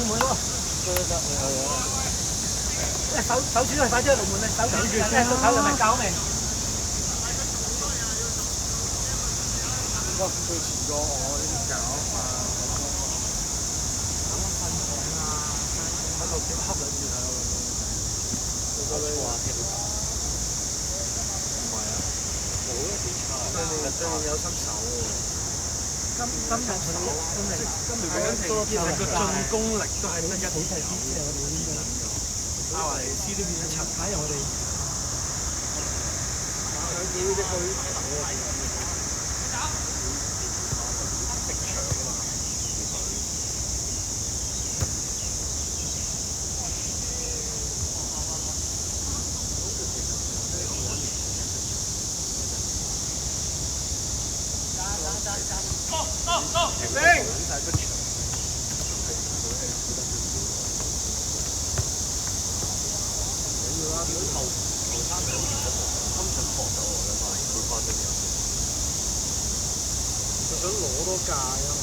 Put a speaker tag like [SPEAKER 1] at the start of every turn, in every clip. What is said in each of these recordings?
[SPEAKER 1] 龍門喎。手指都係快啲去龍門啊！手指咧個頭係咪搞未？
[SPEAKER 2] 哇！對前個我呢啲搞啊，喺度點恰兩次睇我嗰個咧話踢到咁，唔係啊，冇一啲差，對面有新手喎。
[SPEAKER 1] 今日
[SPEAKER 2] 其實個進攻力都係得一啲嘅。阿華尼斯都變咗陳太，我哋佢叫啲去。想攞多架啊嘛，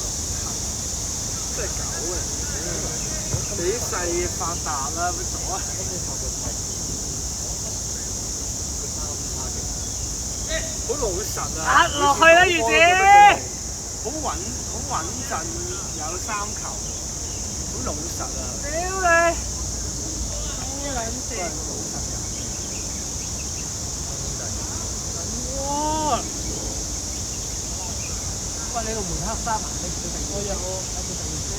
[SPEAKER 2] 真係狗啊！你啲細發達啦，乜咗啊？好老實啊！
[SPEAKER 1] 壓落去啦，月子！
[SPEAKER 2] 好穩陣，有3球，好老實啊！
[SPEAKER 1] 屌你！黐撚線！哇！喂，你個門黑沙埋，你唔要定？我有喺度定先。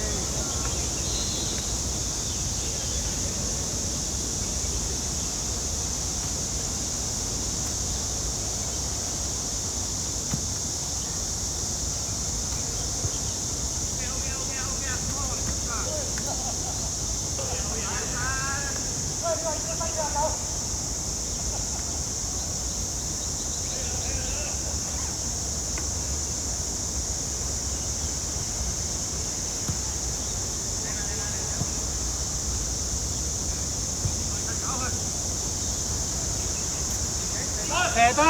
[SPEAKER 1] 射得，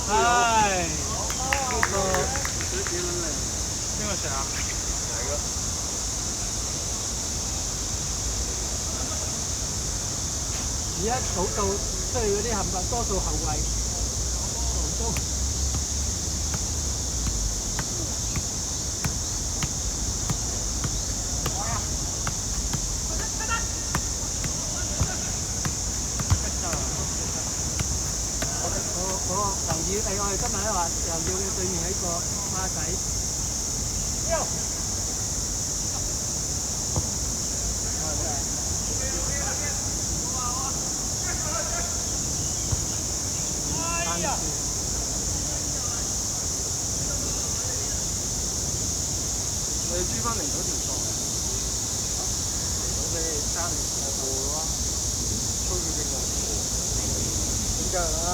[SPEAKER 1] 係呢個
[SPEAKER 2] 幾撚靚？邊個射啊？嚟㗎！
[SPEAKER 1] 而家數到需要嗰啲冚唪唥多數後衞，都我留意我哋今日咧話又要對面呢個孖仔。
[SPEAKER 2] 我哋追翻嚟嗰條數，我哋爭我步啦，吹佢嘅我步，點解啦？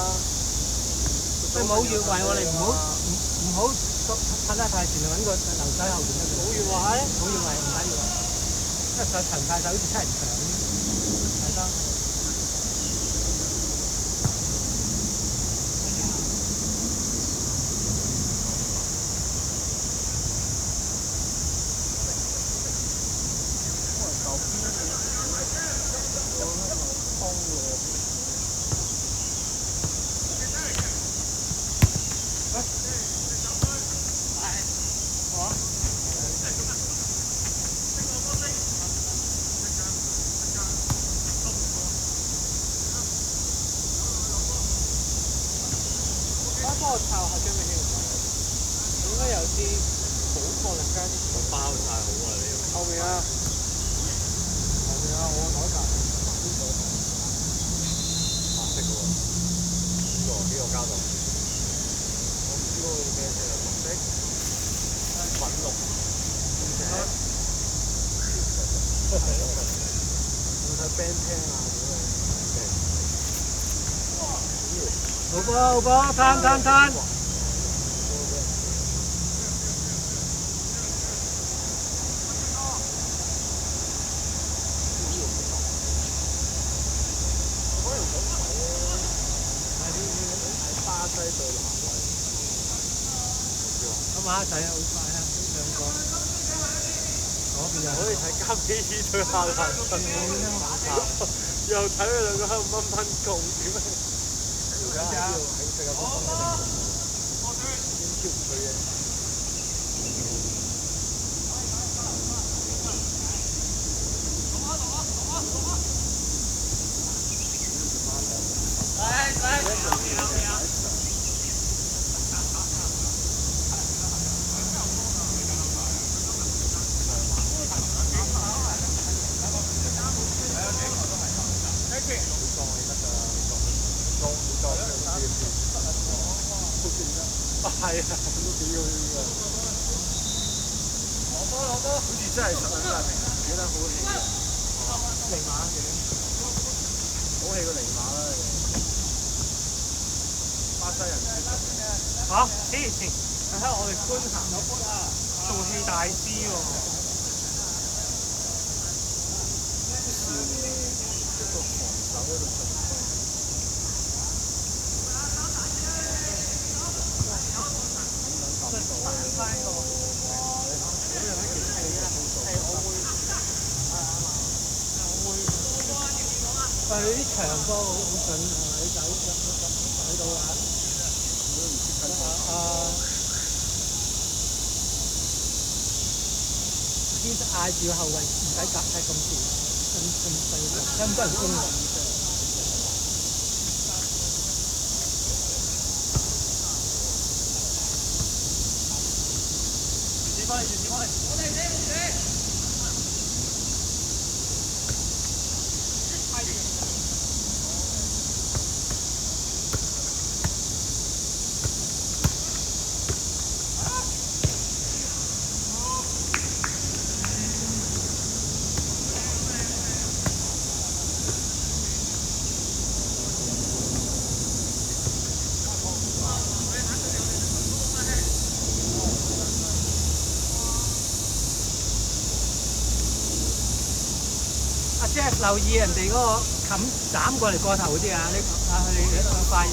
[SPEAKER 1] 佢冇越位，我哋唔好拍得太前，揾個留低後邊得嘅。冇越位，冇越位，唔使越位，因為實陳太手好似七人場咁，係得。幫我抄下張嘅應該有啲好過力加啲包晒好啊！你後面啊，我攞架白色嘅喎，呢個膠袋，我唔知嗰個咩色啊，綠色、粉綠，有睇 band 聽啊！好波好波，攤！巴西對南威，咁馬仔好快啊！兩個，好。邊有。
[SPEAKER 2] 可以睇加比爾對夏蘭特，又睇佢兩個喺度掹掹共點啊！而家喺世界盃分已經超唔取嘅。係啊，都幾個呢個。攞波！好似真係實喺大明，幾得好氣啊！尼馬嘅，好氣過尼馬啦！巴西人
[SPEAKER 1] 嚇！黐線！睇下我哋觀行做戲大師喎。
[SPEAKER 2] 一個防守喺度進攻。
[SPEAKER 1] 但係啲長波好準你睇到啊！其實嗌住後衞唔使夾踢咁遲，咁細個，咁多人攻啊！Jeff 留意人哋嗰個斬過嚟過頭嗰啲啊！你發現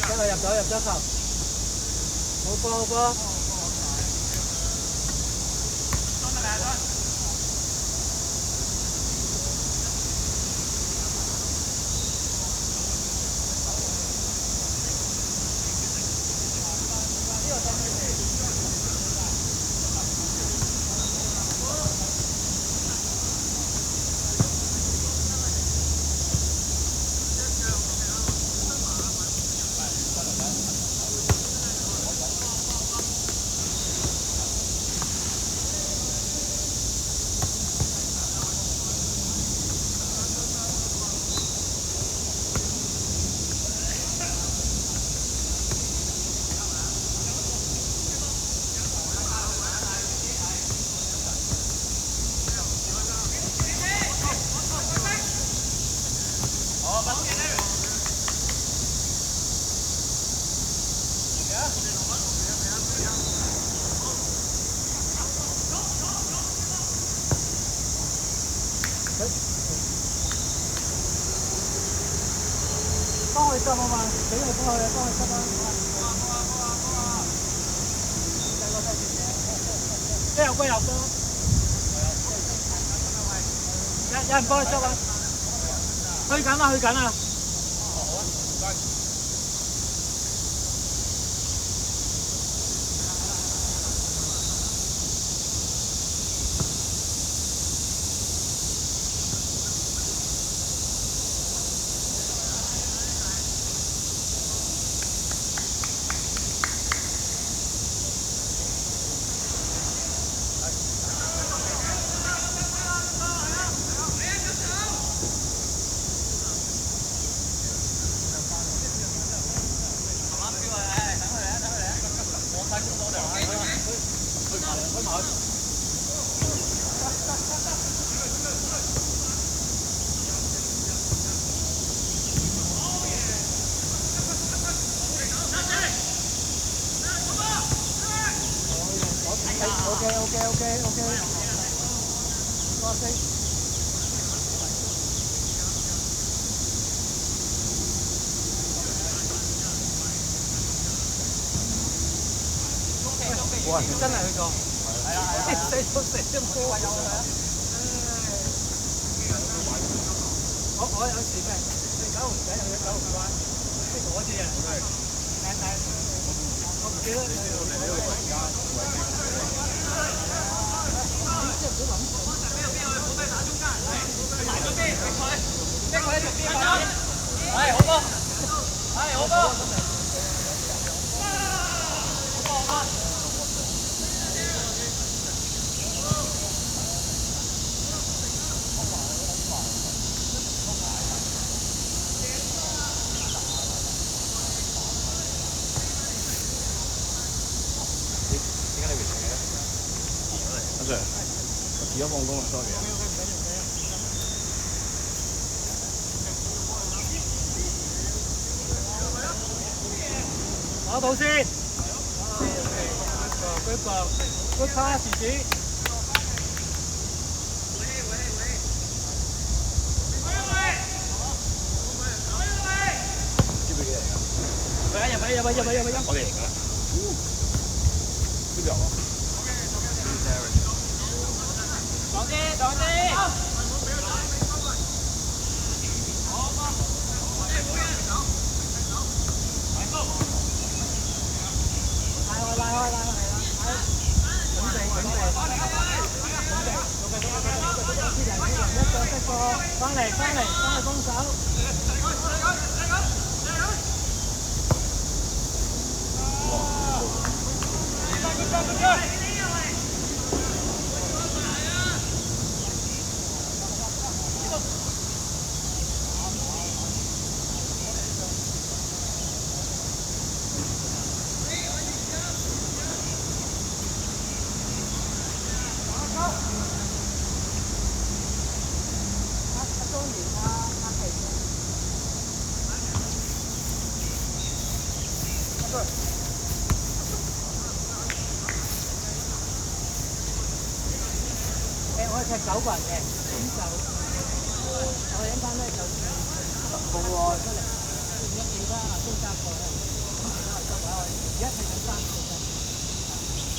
[SPEAKER 1] 真係入咗球，好波好波！幫佢執啊嘛，俾佢幫佢執啊！有波有波，有人幫你執啊！去緊啦，去緊啦！OK，多謝。哇！真係去過，係啦，死咗成波有啦。我有時咩？去九龍仔又去九龍灣，即係嗰啲啊。但我唔記得係好多，係好多。
[SPEAKER 2] 阿 Sir， 我遲咗放工啦 ，sorry。
[SPEAKER 1] 攞到先。good pass， 自己。入去。
[SPEAKER 2] 我哋贏啦。邊度啊？
[SPEAKER 1] 撞啲。拉開。準備。翻嚟幫手。我係踢9個人嘅，咁就我哋一班咧就10個喎出嚟，一記啦，都3個啦，而家踢緊3個啫。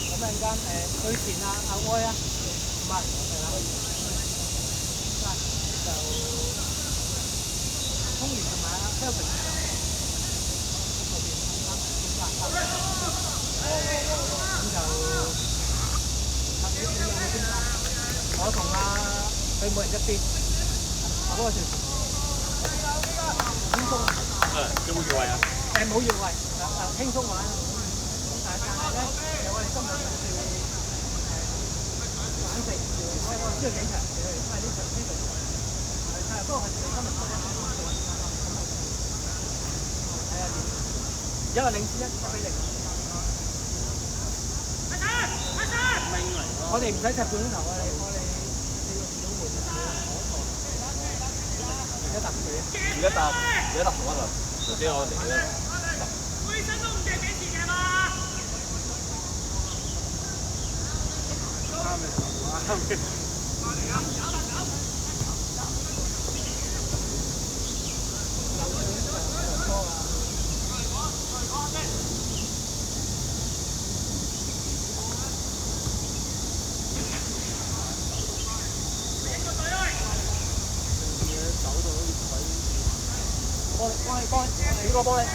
[SPEAKER 1] 咁陣間對前阿愛啊，唔係係啦，就通年同埋阿 Kelvin 後邊咁就。我同佢每人一邊，嗰個條輕鬆。
[SPEAKER 2] 有冇越位啊？
[SPEAKER 1] 冇越位，輕鬆玩。但係咧，我哋今日要玩成我知道幾場，因為呢場不過係今日睇下點。而家領先1-0。我哋唔使踢半鐘頭啊！我哋
[SPEAKER 2] 而家搭同一輪，即係我哋咧。背身都唔知幾時嘅嘛？啱嘅。
[SPEAKER 1] 幫你，幾個幫你。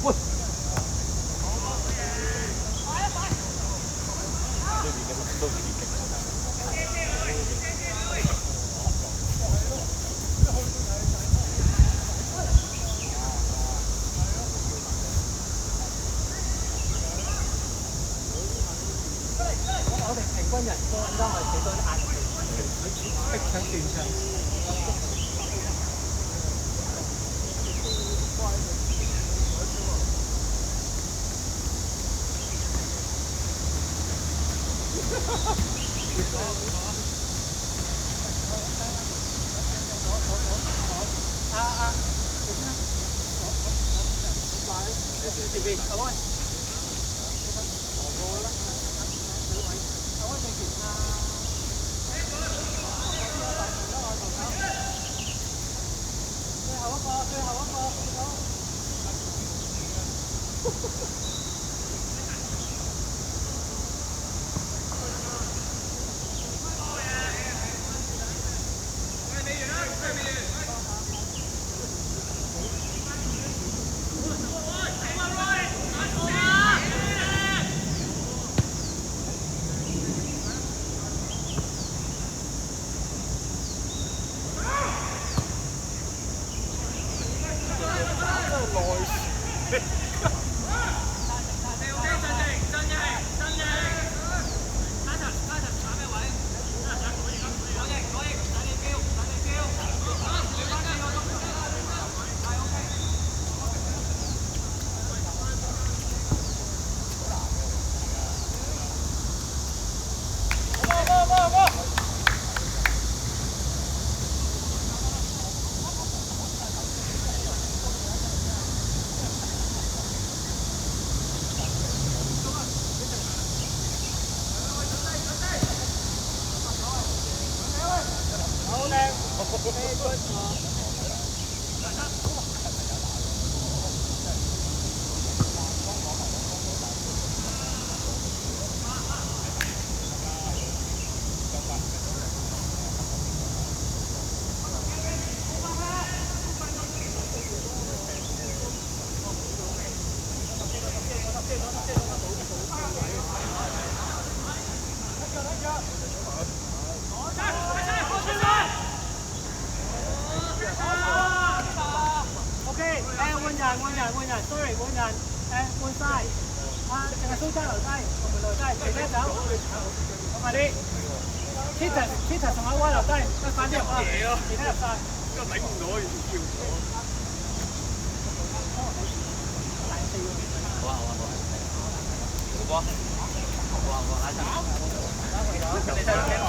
[SPEAKER 1] 喂！我哋平均人工應該係幾多壓力？逼搶斷搶。換人 ，sorry 換人，換晒，淨係蘇生留低，我們留低，其他走，快啲 ，Peter 同阿威留低，快啲入啊，其他入晒，
[SPEAKER 2] 真係頂唔到，要跳唔到。好啊，老哥，拉伸。你睇幾耐？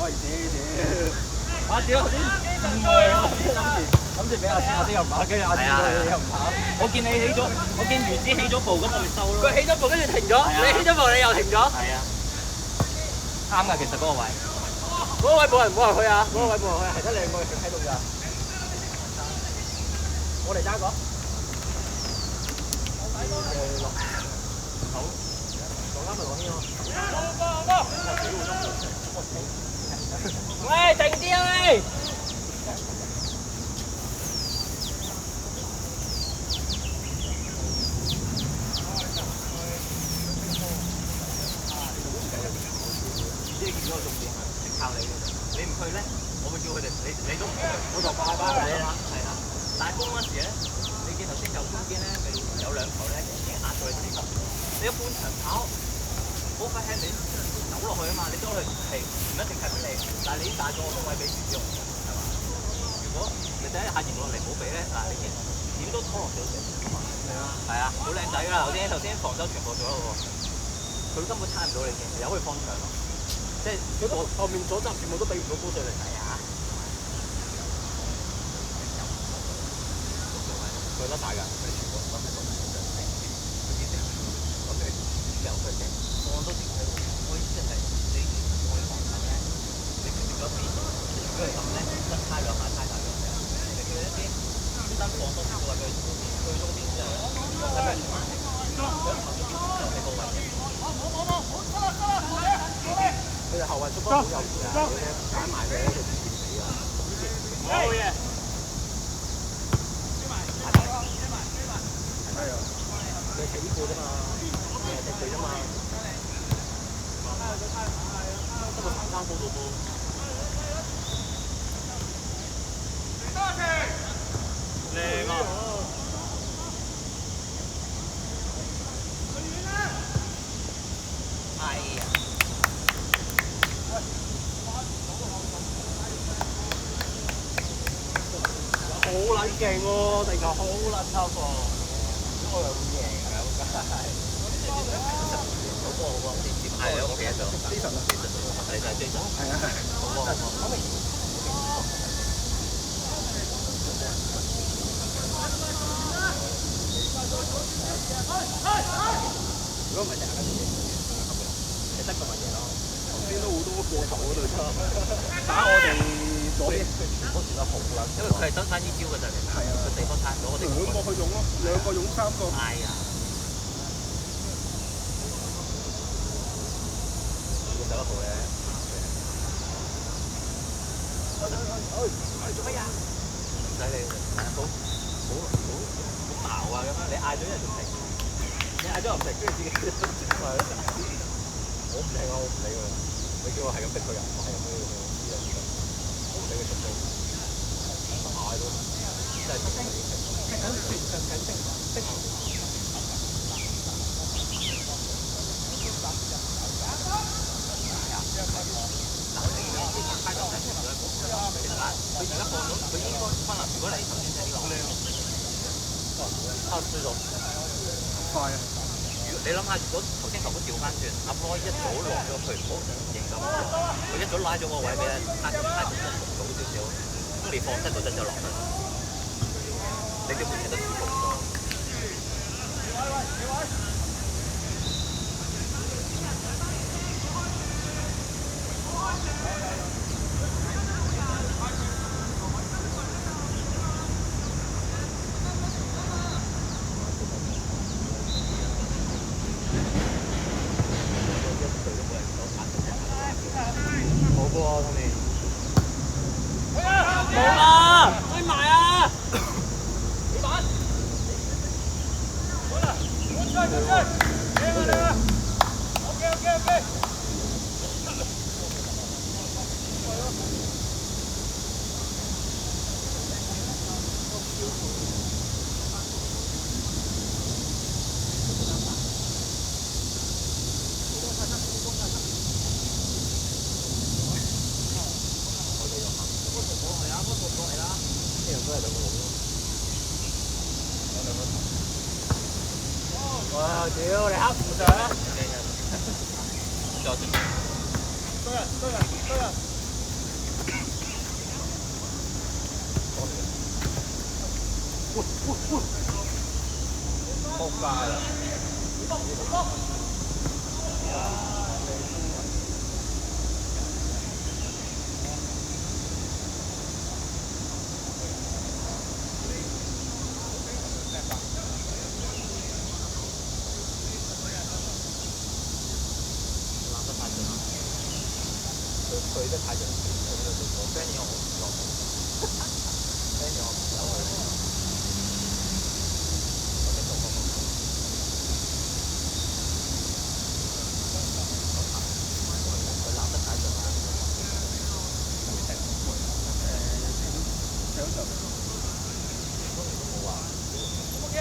[SPEAKER 2] 喂，屌！屌！唔係啊，諗住俾阿先又跑，跟住阿先又跑。我見你起咗，我見魚子起咗步，咁我咪收咯。佢起咗步，跟住停咗。你起咗步，你又停咗。係啊。啱㗎，其實嗰個位。嗰個位冇人去啊！嗰個位冇人去，係得兩個喺度㗎。我嚟揸個。好。落啱咪落先咯。喂，靜啲啊喂！呢個重點係靠你嘅，你唔去咧，我會叫佢哋，你都唔去，我就拜拜你啦，係啦。大風嗰時咧，你見頭先右中間咧，咪有兩球咧已經壓到你啲頭，你一半場跑，好快輕你走落去啊嘛，你走落去係唔一定係俾你，但係你大咗個空位俾住用，係嘛？如果你第一下迎落嚟冇俾咧，嗱你點都拖落到成㗎嘛，係啊，好靚仔㗎啦，頭先防守全部做得好喎，佢根本猜唔到你嘅，有可以放長咯。即係後面左側全部都俾唔到波上嚟。係啊，佢甩晒㗎，佢全部甩晒到。佢有佢嘅，我都知佢。我意思係你佢咁咧，就猜兩下猜大咗。你叫佢一啲專登放多少少位俾佢去中邊之後，使咩傳慢啲？佢投咗邊就係個位。佢哋後衞速度好幼稚啊！擺埋佢咧就自然死啊！好嘢！係啊，佢係呢個啫嘛，佢係敵佢啫嘛。得個3分到噃。靚啊！哎呀！好撚勁喎！地球好撚偷喎！我又會贏㗎，好梗係。好波好波，係啊，我記得咗。Jason 啊，Jason，你就係 Jason。係啊係。好波好波。如果唔係成日跟住贏，你得個乜嘢咯？頭先都好多過頭嗰隊差，打我哋左邊，嗰時都好撚。因為佢係得翻呢招㗎咋，係啊，個地方差咗，我哋兩個去用咯，兩個用3個。哎呀！要走得好嘅。做乜呀？唔使理，好矛啊咁樣，你嗌咗人就停。你嗌咗又唔停，跟住自己我唔理啊，我唔理佢。你叫我係咁逼佢入，我係咁逼佢入，我唔理佢出到，嗌咯，真係停。佢而家放咗，佢應該翻嚟。如果你頭先睇呢個，輸咗。快啊！你諗下，如果頭先球盤調翻轉，阿波一早落咗佢，唔好認咁，佢一早拉咗個位俾你，拉到早少少，咁你放得嗰陣就落去，你基本踢得舒服咗。哇！屌你黑唔上啊！多人。仆街啦！佢得太盡，我 friend 嘢我唔落，friend 嘢我唔走佢。我真做過。佢攬得太盡啦。搶球。當然都冇話。冇嘅。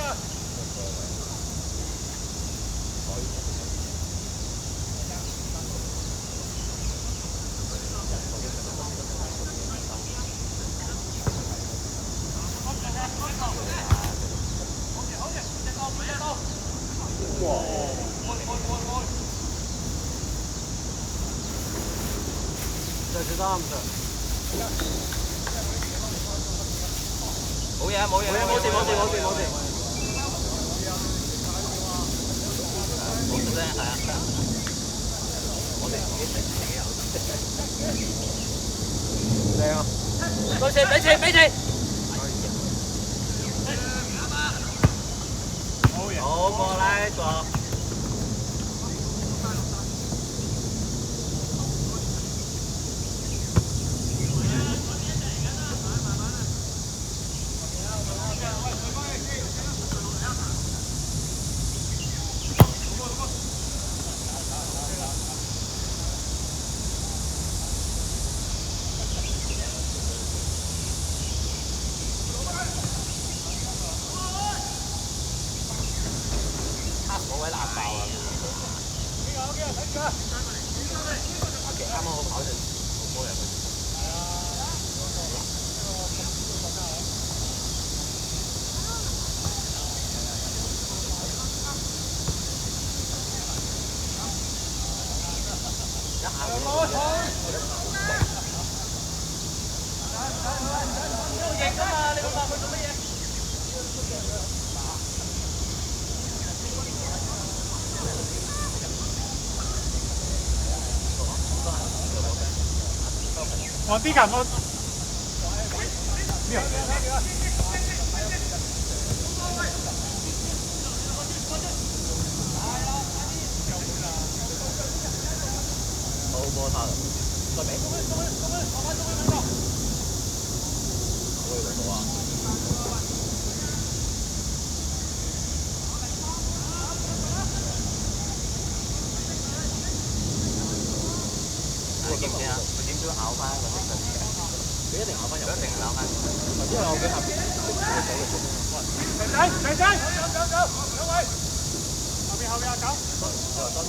[SPEAKER 2] 13歲。冇事。冇事啫，係啊。我哋自己食自己有。
[SPEAKER 1] 靚啊！
[SPEAKER 2] 俾錢俾錢俾錢！好過來過。嗰位爛爆啊！阿傑啱啱我跑陣個波入去。一下會有型㗎嘛！你咁話佢做乜嘢？
[SPEAKER 1] 我啲人我
[SPEAKER 2] 好波他啦，再俾。我以為到啊。你見唔見啊？佢點都要咬翻個正身嘅，佢一定咬翻入，一定咬翻。因為我俾下邊
[SPEAKER 1] 仔，兩位，後面阿九。
[SPEAKER 2] 多謝。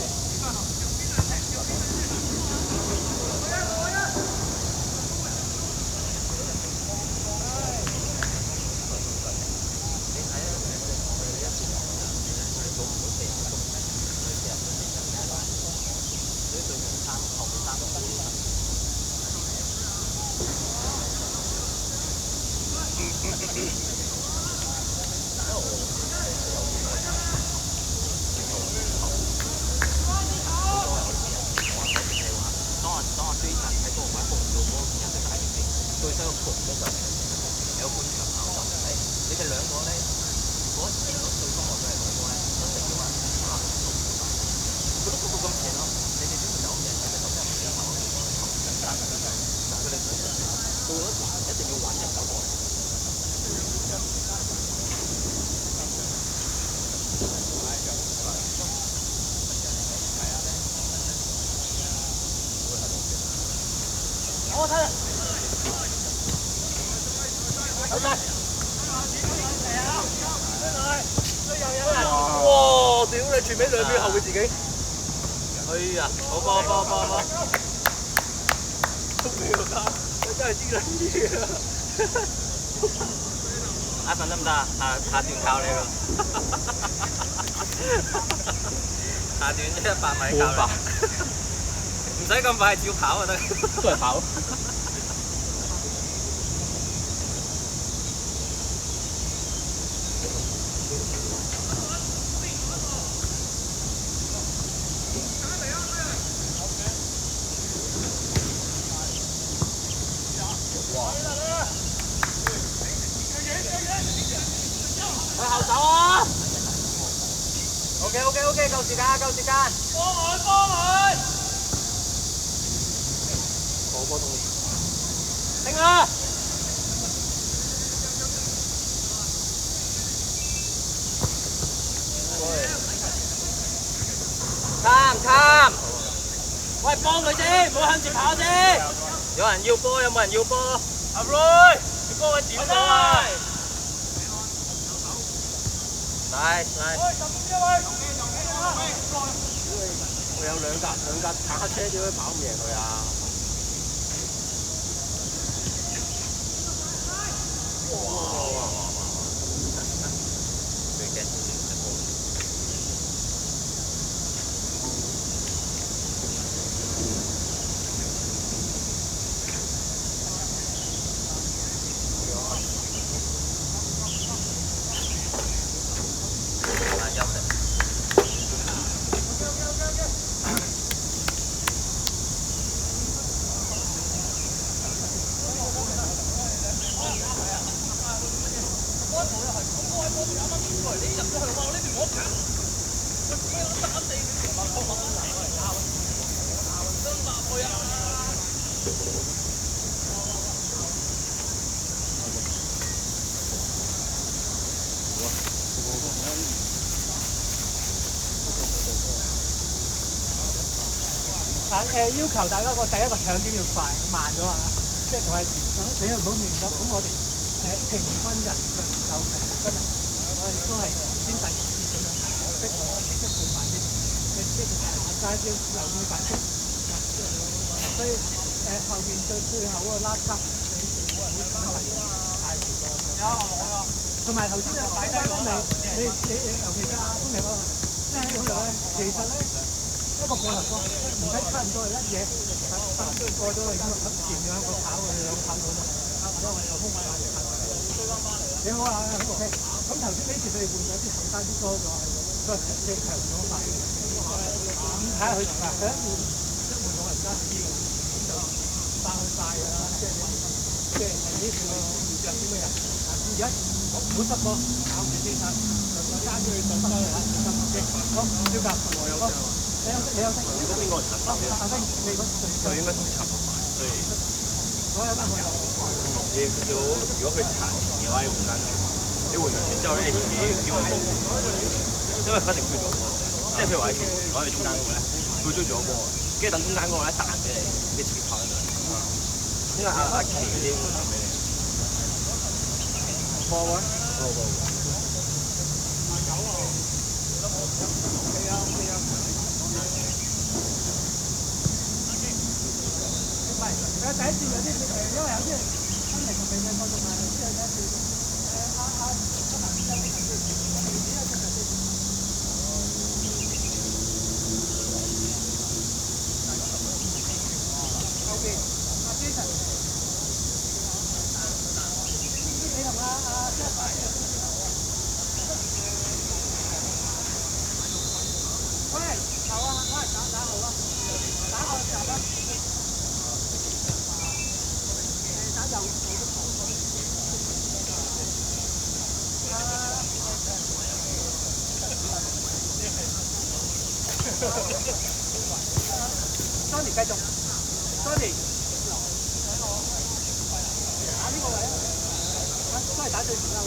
[SPEAKER 2] 當我追查喺嗰個位碰到嗰個人嘅大型地，對手個盤嗰陣有半場跑就係你哋兩個咧，如果如果對方我都係兩個咧，一定要話打佢都個個咁前咯，你哋點會走嘅？係咪咁樣唔跑？佢哋到咗一定要玩人走過嚟。我睇。有晒。哇！屌你，傳俾兩秒後佢自己。哎呀，好波波波波！都未有打，我真係知兩嘢啊！阿神得唔得啊？下段靠你咯。下段100米靠你。唔使咁快，照跑就得。都係跑。去後手啊 ！OK，夠時間，夠時間。幫佢。好波動。停啊！參，喂，幫佢先，唔好向前跑先。有人要波，有冇人要波？阿 Roy，你幫佢點啊？nice。我有兩架坦克車，點解跑唔贏佢啊？最驚
[SPEAKER 1] 要求大家第一個搶點要快，慢咗啊！即係同係你又唔好亂咗。咁我哋平均人就平均人，我哋都係先第二次咁樣逼我哋即係做慢啲，即係大家要留意快啲。所以後面最後嗰個拉級，你太多。同埋頭先啊，擺低嗰味，你尤其是阿東嚟嗰個，即係嗰度咧，其實咧。一個過頭過，唔使差唔多係一嘢，過咗去咁啊，掂咗一個跑去兩跑到啦。因為有空位可以行。你好啊 ，OK。咁頭先呢次佢哋換咗啲後生啲多咗，個即係強咗快。咁睇下佢嗱，佢一換老人家啲嘅，咁就翻去晒㗎啦。即係呢個弱點嘅人，而家唔好失波，搞住先嚇，就加咗去上翻嚟嚇，好，小格，我有時候。你有識？如果邊個插白嘅？佢應該同插白埋，所以我有得佢。你要如果佢殘前嘅話，要換單。你換完錢之後咧，你自己點樣報？因為佢一定配咗波，即係譬如話攞你中間嗰個咧，配咗咗波，跟住等中間嗰個咧彈俾你，你自己跑得到。因為阿奇嗰啲會彈俾你。波位？波。第一次有啲因為有啲新嚟個比賽過到埋，之後有一次後邊阿 Jason， 你同阿 Jason， 喂，好啊，喂，打好啊，打個集啊！Tony 繼續 ，Tony 打呢個位啊，都係打最前啦會。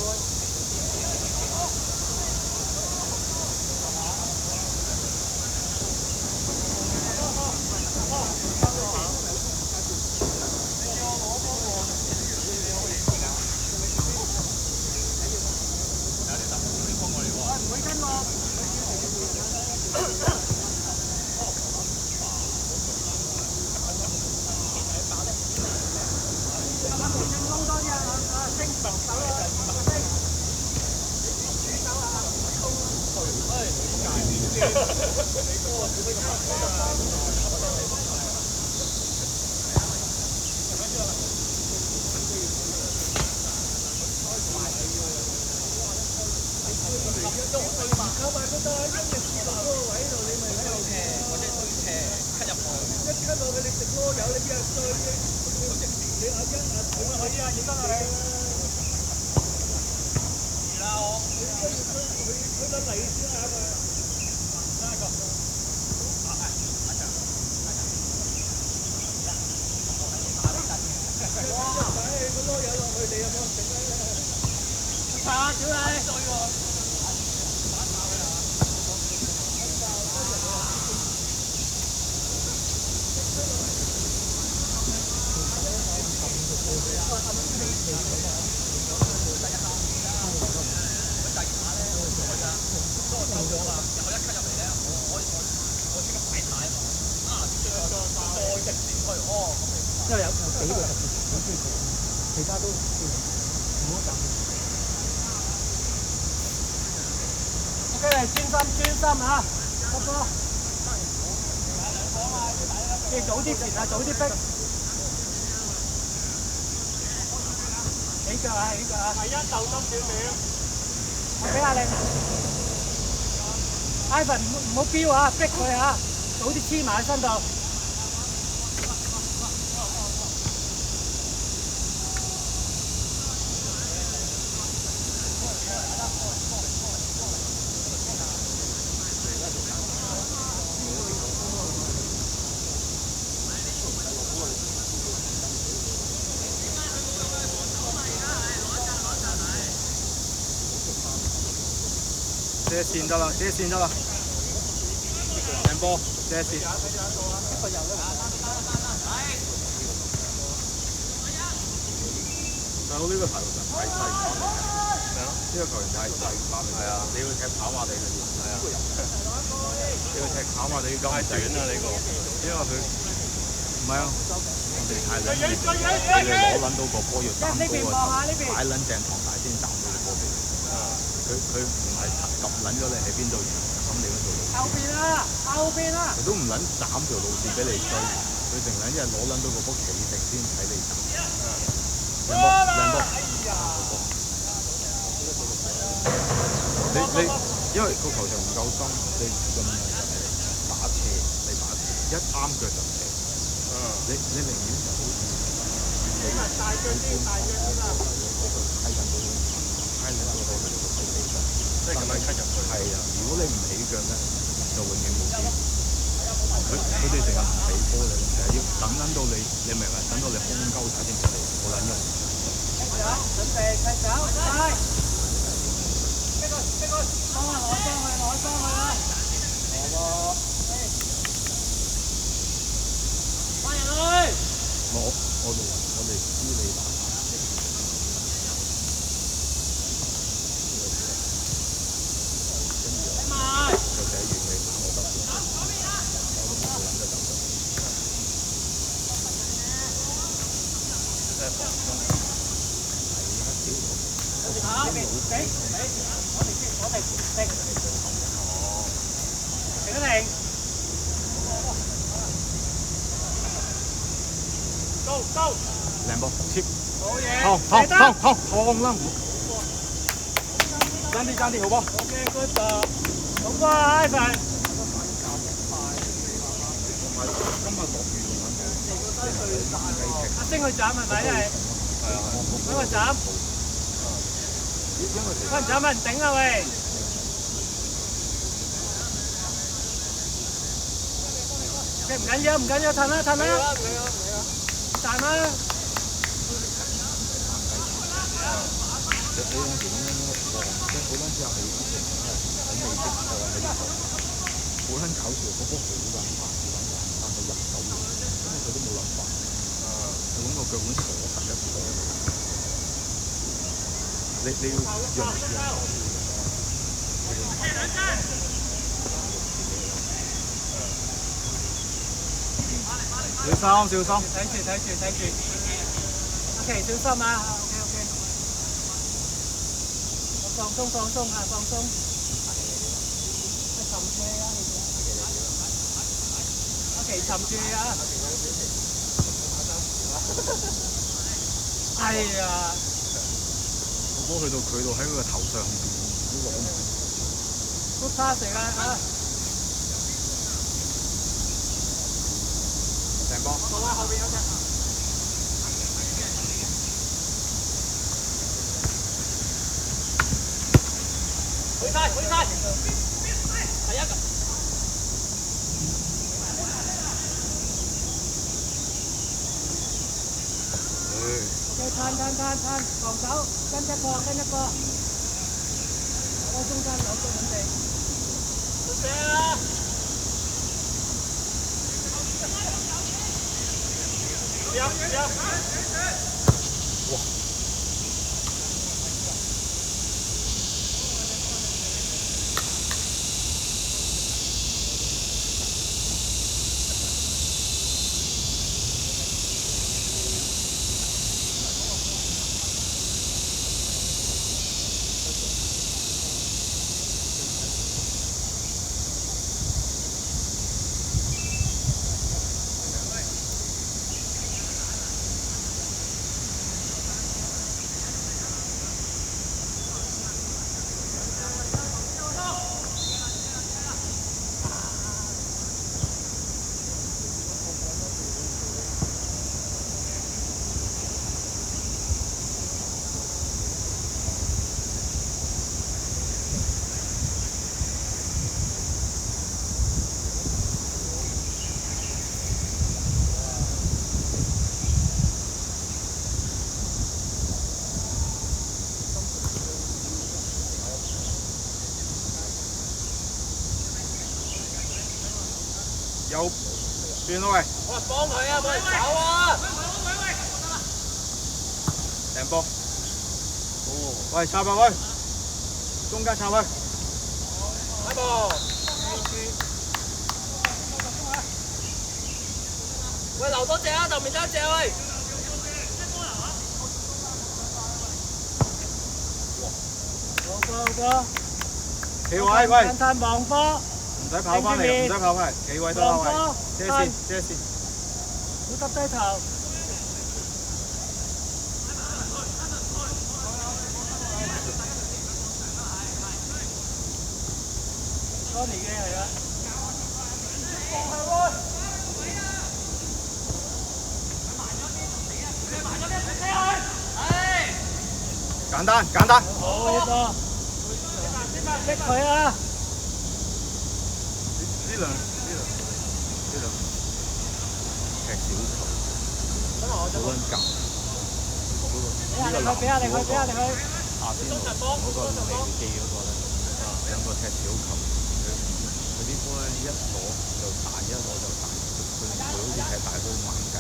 [SPEAKER 1] 因為有幾個特別好中意佢，其他都唔好走。OK， 專心嚇，得波。你早啲前啊，早啲逼。起腳啊，起腳啊！第一就深少少。我俾下你。Ivan 唔好飆啊，逼佢啊，早啲黐埋喺身度。射線得啦，射線得啦。掟波，射線。
[SPEAKER 3] 大佬呢個球員太細翻嚟，
[SPEAKER 2] 咩啊？
[SPEAKER 3] 呢個球員太細翻嚟。係啊，你要踢跑馬地嗰啲。係啊，你要踢跑馬地咁
[SPEAKER 2] 太短啦呢個，
[SPEAKER 3] 因為佢唔係啊，我哋太撚熱，你攞撚到個波要擔高個頭，擺撚正堂大先斬到個波俾你。佢唔係及撚咗你喺邊度咁你嗰條路。
[SPEAKER 1] 後邊啊，後邊啊！
[SPEAKER 3] 佢都唔撚斬條路線俾你追，佢成撚一係攞撚到個波企定先睇你斬。靚波，靚波！你因為個球場唔夠深，你盡量打斜，你打斜一啱腳就斜。你寧願就好似
[SPEAKER 1] 大腳啲，大腳啲啦！
[SPEAKER 3] 批緊到批緊到個地上，
[SPEAKER 2] 即係咁樣吸入去。
[SPEAKER 3] 係啊，如果你唔起腳咧，就永遠冇機會。佢哋成日唔俾波你，成日要等撚到你明唔明？等到你空鳩晒先俾你，冇撚用。
[SPEAKER 1] 準備踢走，快！幫下攞幫佢啦！翻入去！
[SPEAKER 3] 我哋知你打。就寫完你打我得先，我都冇諗得走得。
[SPEAKER 1] 好，俾，我哋停。停一停。Go！
[SPEAKER 3] 靚波，切！
[SPEAKER 1] 好嘢！
[SPEAKER 3] 放啦！爭啲，好波。
[SPEAKER 1] OK，good job。好波啊，Ivan！
[SPEAKER 3] 今日落雨
[SPEAKER 1] 阿星去斬係咪？係啊，揾個斬。揾人斬揾人頂啊喂！唔緊要，褪啦，彈啦！
[SPEAKER 3] 你有時咁樣放，即係好撚之後係好未識放喺度，好撚搞笑，嗰波好撚快，但係入手，因為佢都冇諗法，佢揾個腳本鎖實一鎖，你要用。小心！
[SPEAKER 1] 睇住。OK， 小心啊 ！OK。放鬆啊，放鬆。沉住啊 ！OK， 沉住啊！哎呀！
[SPEAKER 3] 個波去到佢度喺佢個頭上邊，都攞唔到。
[SPEAKER 1] Good pass嚟㗎嚇！
[SPEAKER 3] 成波。
[SPEAKER 1] 好啊，後邊有隻。去晒！第一個。攤，防守，跟一個，我中間攞個準備。好射啊！入！
[SPEAKER 3] 哇！右轉啦喂，
[SPEAKER 2] 我幫佢啊，冇人走啊！
[SPEAKER 3] 掟波。喂，插入去，中間插去。
[SPEAKER 2] 開波！喂，留多隻啊，後面得一隻喂。
[SPEAKER 1] 好波，
[SPEAKER 3] 企位喂，
[SPEAKER 1] 簡單望波，
[SPEAKER 3] 唔使跑翻嚟，唔使跑翻嚟，企位得啦喂，遮線遮線。
[SPEAKER 1] 好耷低頭。Tony 嘅係啊。
[SPEAKER 3] 簡單簡單。
[SPEAKER 1] 好呢個，逼佢啊！
[SPEAKER 3] 呢兩踢小球，好撚夾。
[SPEAKER 1] 俾下你佢，俾下你佢。
[SPEAKER 3] 阿仙奴嗰個利記嗰個咧，兩個踢小球，佢啲波咧一攞就大，一攞就大，佢好似踢大都猛計。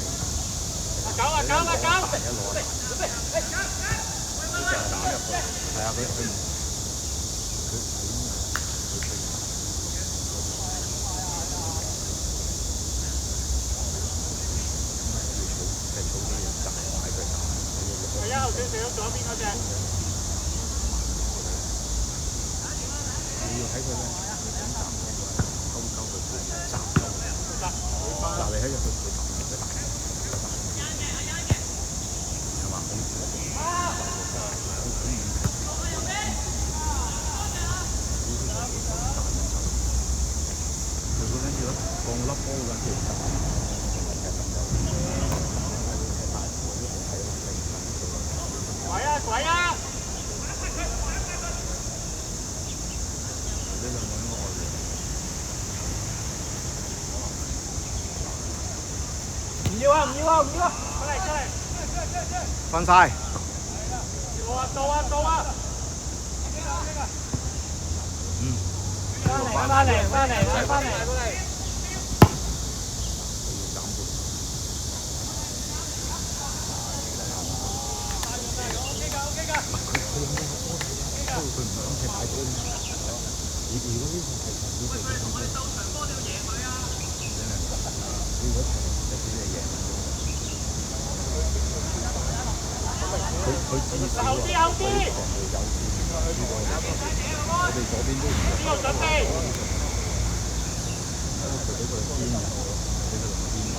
[SPEAKER 2] 搞啊搞啊搞！
[SPEAKER 3] 一攞大，佢成日打入去，係啊，佢
[SPEAKER 2] 係1號少少，左邊嗰隻。
[SPEAKER 3] 你要睇佢咧，點站溝佢站溝，嗱你喺入去佢打，係嘛？佢嗰陣時放粒波嗰陣時打，
[SPEAKER 2] 鬼啊鬼啊！唔要啊唔要啊唔要啊！出嚟出嚟！
[SPEAKER 3] 分晒。
[SPEAKER 2] 到啊！
[SPEAKER 1] 翻嚟。
[SPEAKER 3] 佢至少
[SPEAKER 2] 後啲！
[SPEAKER 3] 我哋左邊都唔
[SPEAKER 2] 呢個準備。
[SPEAKER 3] 佢俾佢邊人咯，俾佢邊埋，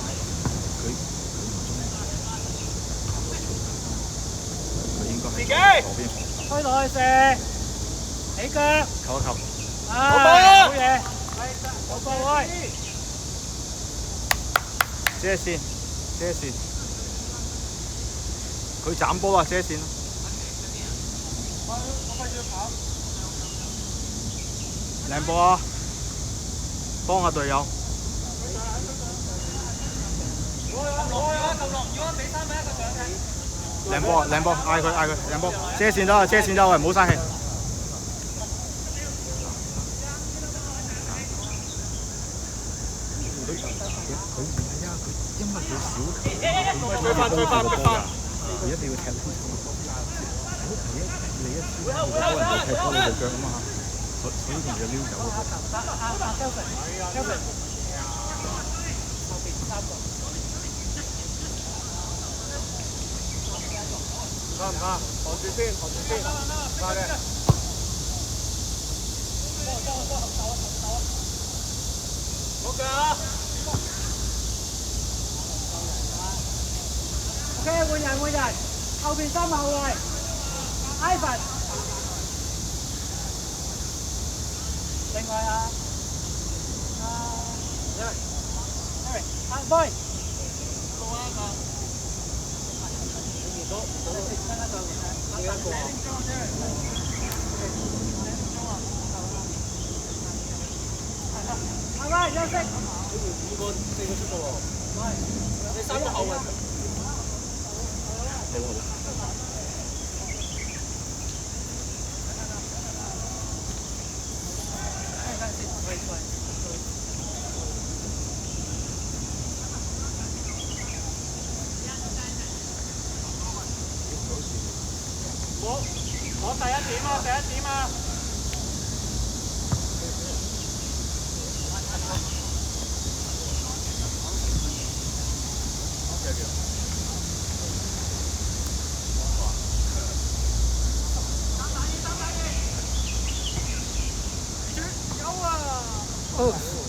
[SPEAKER 3] 佢唔中意，佢應該係左邊防守。
[SPEAKER 1] 推落去射，起腳。
[SPEAKER 3] 球一球。
[SPEAKER 1] 好嘢，好波喂！
[SPEAKER 3] 遮線，佢斬波啊！遮線。靚波啊！幫下隊友。靚波，嗌佢，靚波，遮線得喂，唔好嘥氣。佢唔係啊，因為佢小球，追翻，佢一定要踢翻手。你一知道嗰人踢波你隻腳啊嘛，所以同佢撩走嗰個。
[SPEAKER 2] 唔怕，防住先，快嘅。好腳啊
[SPEAKER 1] ！OK，換人，後邊3後衞 ，Ivan。另外啊，Boy。阿威休息。
[SPEAKER 2] 5個4個出嘅喎，你3個後衞。
[SPEAKER 1] 攞第一點啊！第一點啊！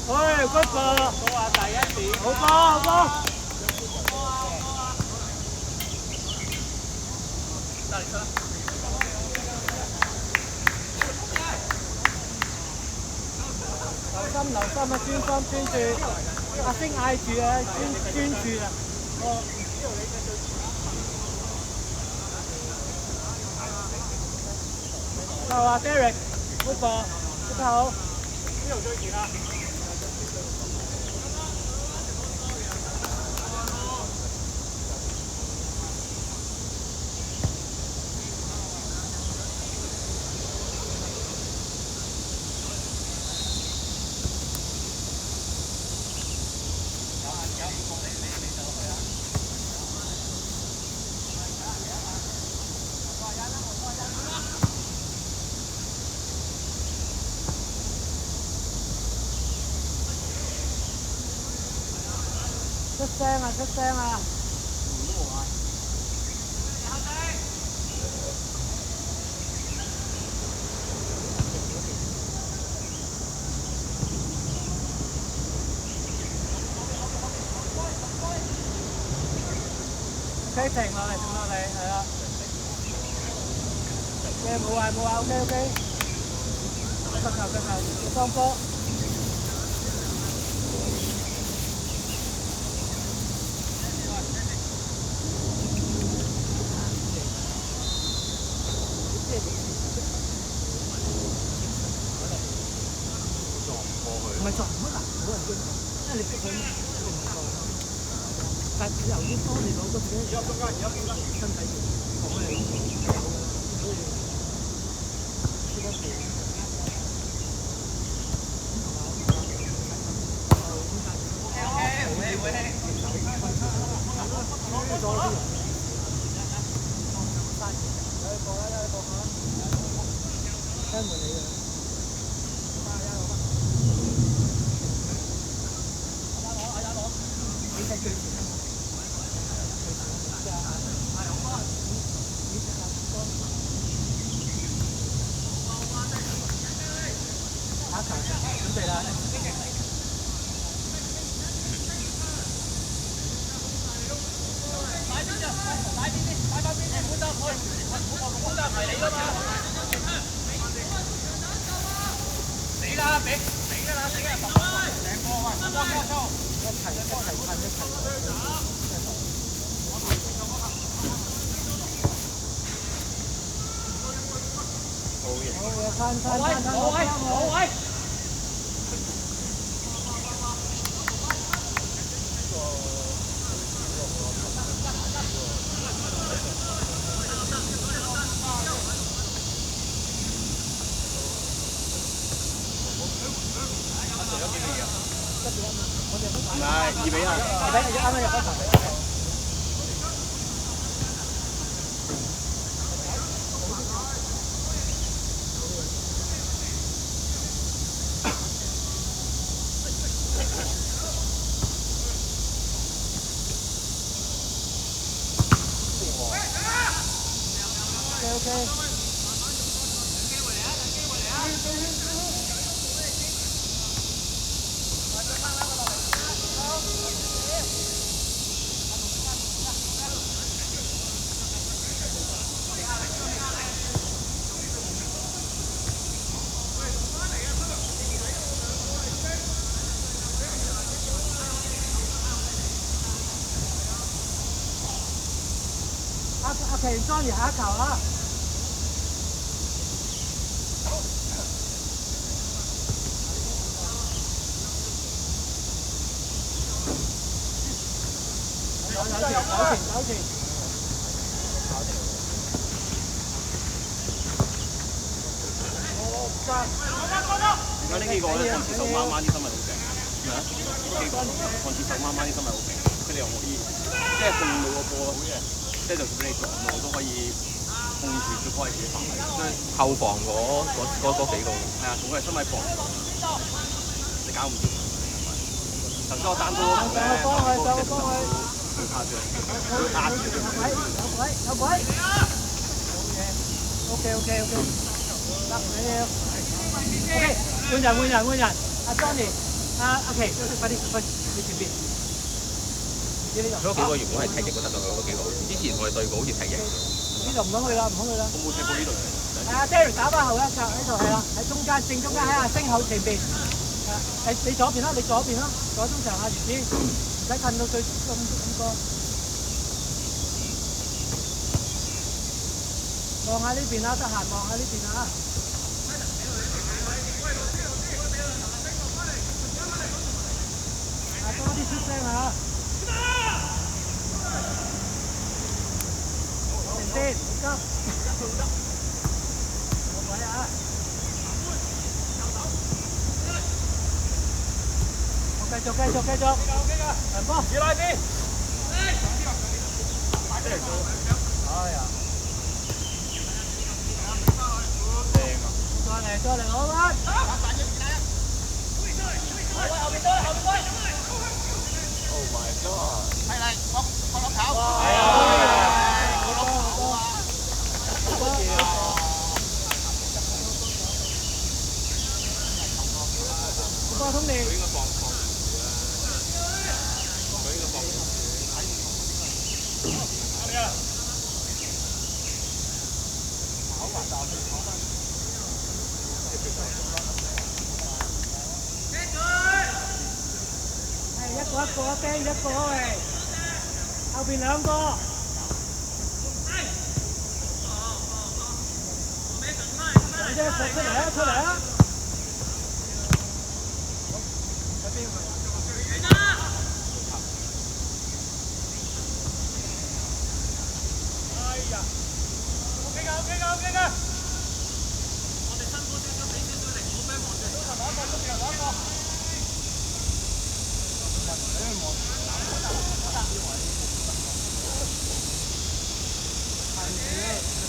[SPEAKER 1] 喂，good ball！都話第一點，好波好波！留心啊！專心專注，阿星嗌住啊！專注啊！夠啊 ，Derek，good ball，出得好。邊度追前啊？出聲啊！出聲啊！OK， 停落嚟，係啦。OK， 冇壞，OK， 腳頭，雙波。唔係撞乜啊？冇人追，因為你逼佢，一定唔撞。但係由於當你攞個身體條，講咩？跟住你嘅。準備啦！死啦！俾啦！死啦！成個喂，一齊噴！好位！
[SPEAKER 3] 唔係2比1，
[SPEAKER 1] 啱啱入咗場。OK。阿奇，Johnny 下一球啊！有前。
[SPEAKER 3] 而家呢幾個咧，看似瘦媽媽啲身材好正，咩啊？呢幾個看似瘦媽媽啲身材好正，佢哋又可以即係控到個波，即係就算俾你撞到都可以控住最多係自己範圍，所以
[SPEAKER 2] 後防嗰幾個。
[SPEAKER 3] 係啊，總係身位防，你搞唔掂。頭先我單刀嗰個咧，最誇張，佢壓住佢。
[SPEAKER 1] 有鬼！OK，得你要。OK， 換人，阿 Johnny， 阿奇，快啲，你前邊。
[SPEAKER 2] 嗰幾個原本係踢翼都得㗎，嗰幾個。之前我哋對過好似踢翼。
[SPEAKER 1] 呢度唔好去啦。
[SPEAKER 3] 我冇踢過呢度。
[SPEAKER 1] 係啊 ，Derek 打翻後一格呢度係啦，喺中間正中間喺阿星後前邊。你左邊啦，左中場阿魚子，唔使近到最咁多。望下呢邊啦，得閒望下呢邊啊。多啲出聲啊！停先，唔急。冇位啊！繼續。人波，起來啲。哎呀！再嚟，好啦！後邊追！Oh my god！ 係嚟，放落頭。係啊！好多通你。佢應該放。一個釘一個喂，後邊兩個。出嚟啊！哎呀 ，OK 㗎。我哋辛苦少少，俾少少力，唔好俾人望住。攞一個。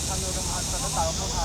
[SPEAKER 1] 撐到咁壓實得大個波太。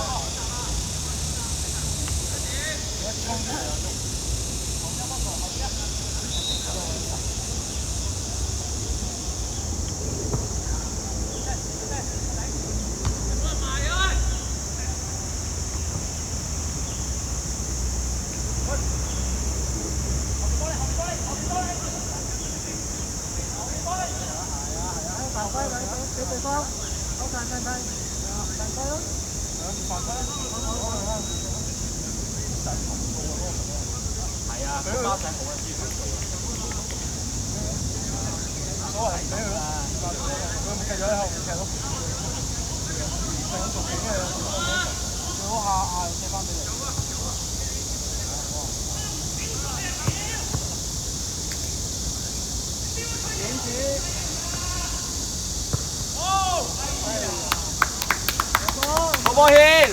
[SPEAKER 2] 波軒，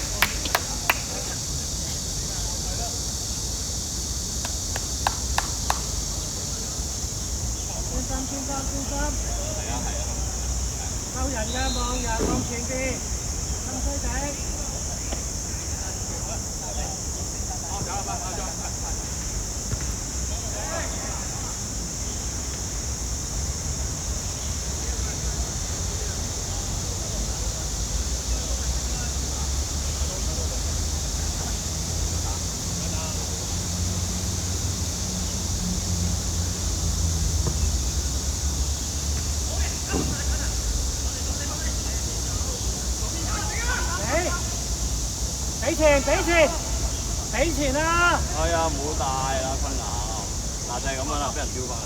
[SPEAKER 2] 專心。係啊。收人㗎，望前邊，咁衰仔。俾錢啦！
[SPEAKER 3] 哎呀，唔好大啦，坤南，嗱就係咁樣啦，俾人丟翻嚟。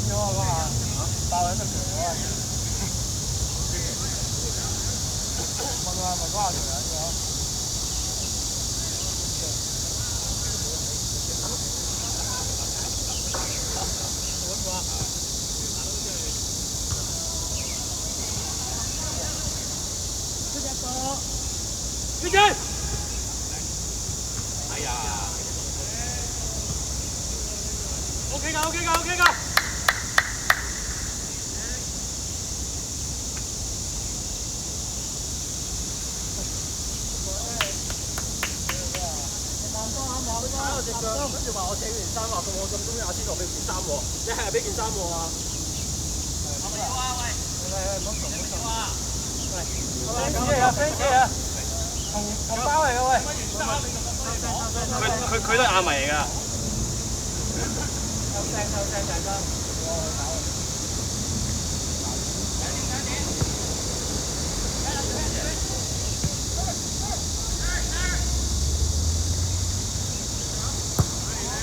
[SPEAKER 1] 咗啊嗰下，爆緊隻腳啊！問啊問嗰下條緊咗。
[SPEAKER 2] 決戰！哎呀 ！OK 㗎，OK 㗎，OK 㗎。
[SPEAKER 1] 隻腳，跟住話我寫完衫話咁，我咁中意阿仙奴俾件衫喎，你係俾件衫我啊？係咪要啊？喂！唔好嘈，唔好嘈啊！喂，friend 車啊，friend 車啊，紅包嚟嘅喂！
[SPEAKER 2] 佢都係亞迷嚟㗎。
[SPEAKER 1] 收聲大家，我去搞。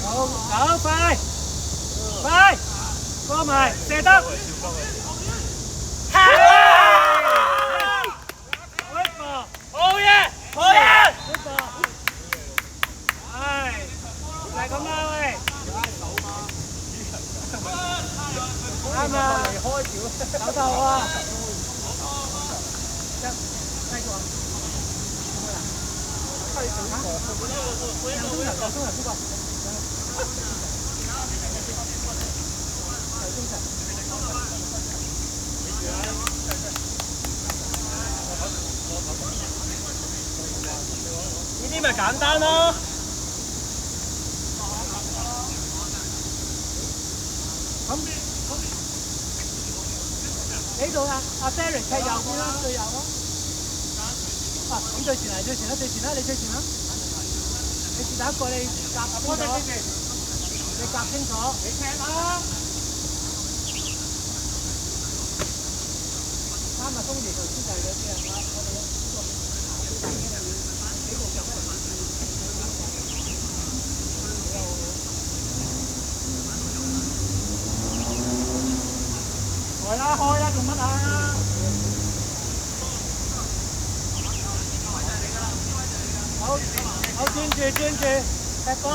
[SPEAKER 1] 走快，過埋射得。好嘢！係，就係咁啦喂。啱啊！手頭啊！繼續啊！中人不過。呢啲咪簡單咯。咁呢度啊，阿 Derek 踢右邊啦，最右咯。啊，咁最前啦，你最前啦。你是打一個你夾清楚，你夾清楚，你踢啦。啱啊，東爺頭先就係嗰啲啊，我哋幾個腳開啦，做乜啊？好，專注，踢波。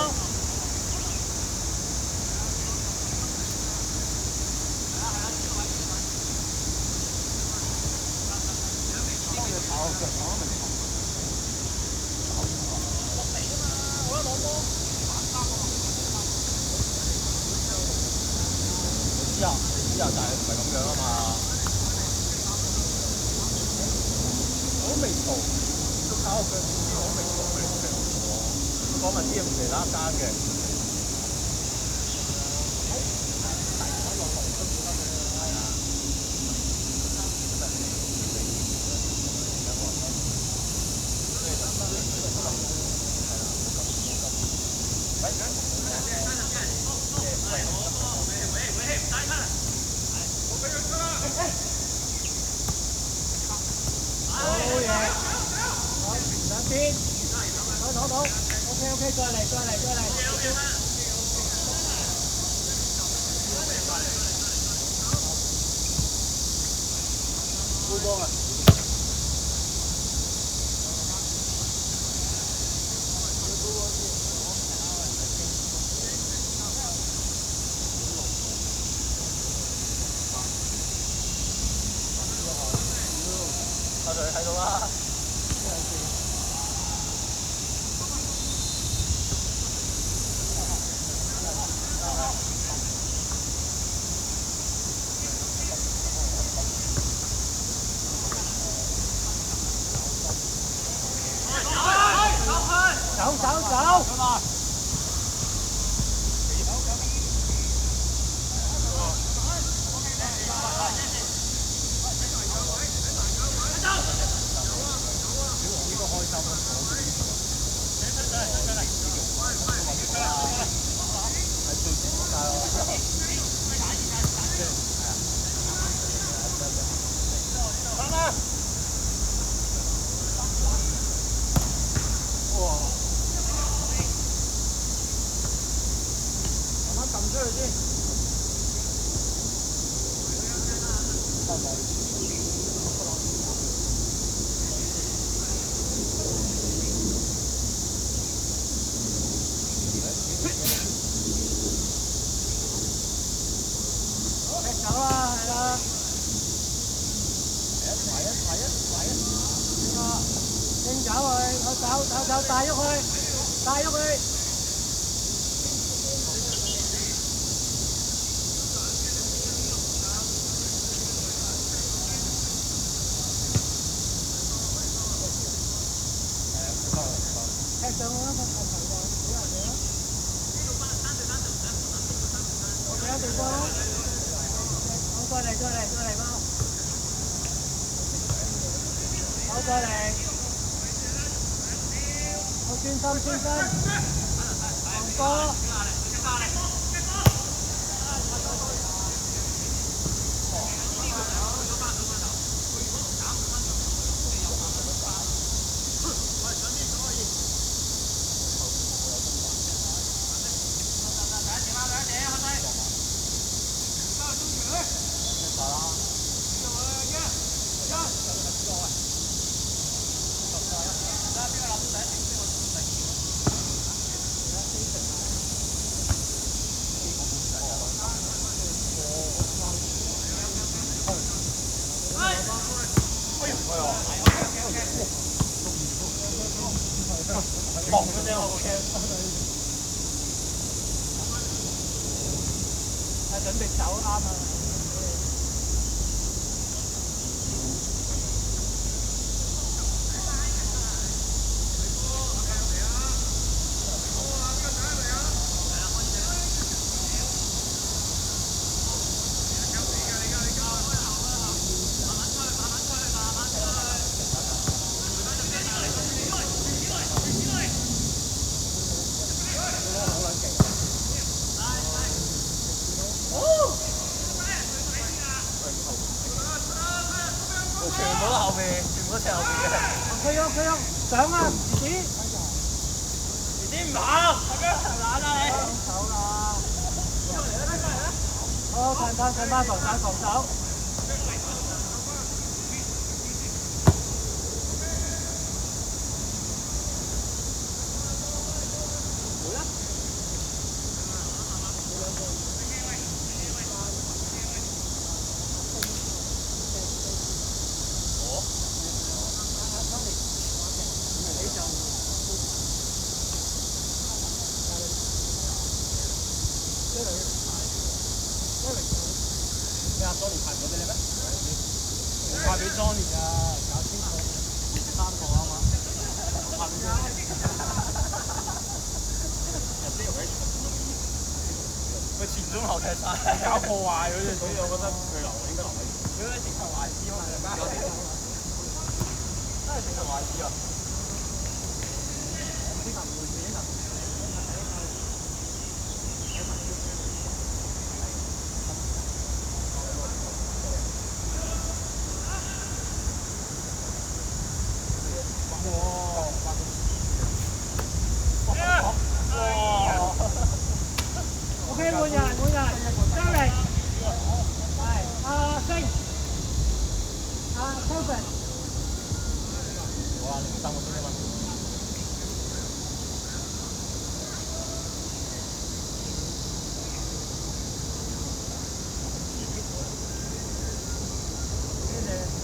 [SPEAKER 3] 之後但係唔係咁樣啊嘛，好味道，都靠佢好味道嘅，講埋啲嘢唔嚟啦間嘅。
[SPEAKER 1] OK， 再嚟。杯波啊！我哋睇到啦。走！慢慢撳出去先。走啦，係啦。拎走佢，我走，帶喐佢，帶喐佢。踢上我啦，個球就好人哋咯。其他地方咯。好，再嚟吧。好，再嚟。好，專心。黃哥。望嗰隻我 OK。準備走啱啊！全部都後面，全部都踢後面嘅。佢有上啊，兒子唔跑，懶啊你。手啦。好，睇翻防守。你阿 Johnny 派唔到俾你咩？我派俾 Johnny 㗎，搞清楚3個啊嘛。我派俾 Johnny。佢前中後踢晒，搞破壞嗰啲，所以我覺得佢留應該留喺。如果直頭壞師啊嘛，真係直頭壞師啊！OK， 換人，Derek， 係星，Kevin， 哇，03個先啫嘛。